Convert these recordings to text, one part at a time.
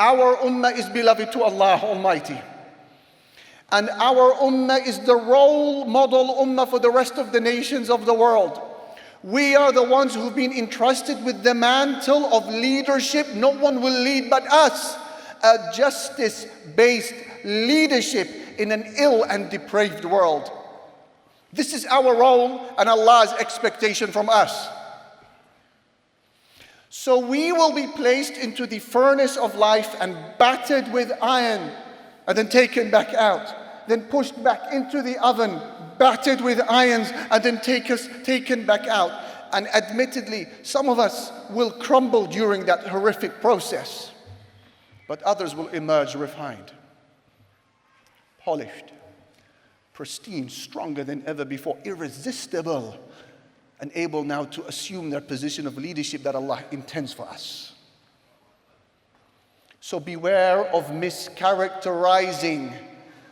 Our ummah is beloved to Allah Almighty. And our ummah is the role model ummah for the rest of the nations of the world. We are the ones who've been entrusted with the mantle of leadership. No one will lead but us. A justice-based leadership in an ill and depraved world. This is our role and Allah's expectation from us. So we will be placed into the furnace of life and battered with iron, and then taken back out, then pushed back into the oven, battered with irons, and then taken back out. And admittedly, some of us will crumble during that horrific process, but others will emerge refined, polished, pristine, stronger than ever before, irresistible, and able now to assume their position of leadership that Allah intends for us. So beware of mischaracterizing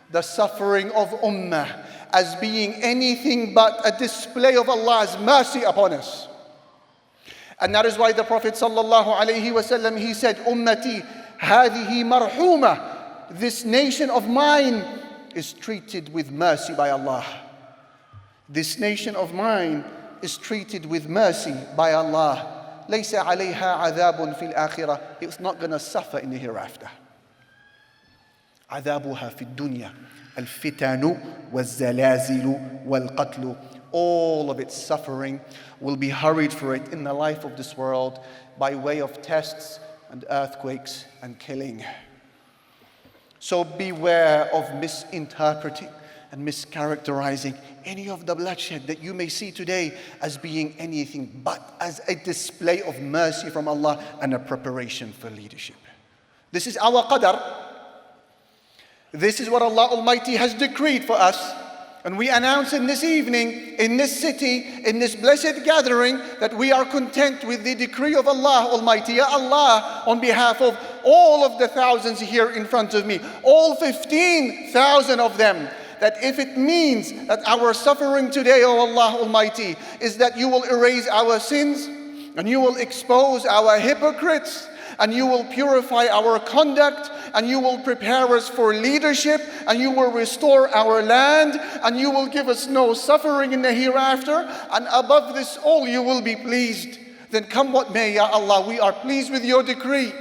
the suffering of ummah as being anything but a display of Allah's mercy upon us. And that is why the Prophet ﷺ, he said, Ummati hadihi marhuma. This nation of mine is treated with mercy by Allah. This nation of mine is treated with mercy by Allah. لَيْسَ عَلَيْهَا عَذَابٌ فِي الْآخِرَةِ. It's not going to suffer in the hereafter. عَذَابُهَا فِي الدُّنْيَا الْفِتَانُ وَالزَّلَازِلُ وَالْقَتْلُ. All of its suffering will be hurried for it in the life of this world by way of tests and earthquakes and killing. So beware of misinterpreting and mischaracterizing any of the bloodshed that you may see today as being anything but as a display of mercy from Allah and a preparation for leadership. This is our qadar. This is what Allah Almighty has decreed for us. And we announce in this evening, in this city, in this blessed gathering, that we are content with the decree of Allah Almighty. Ya Allah, on behalf of all of the thousands here in front of me, all 15,000 of them, that if it means that our suffering today, O Allah Almighty, is that you will erase our sins, and you will expose our hypocrites, and you will purify our conduct, and you will prepare us for leadership, and you will restore our land, and you will give us no suffering in the hereafter, and above this all you will be pleased. Then come what may, Ya Allah, we are pleased with your decree.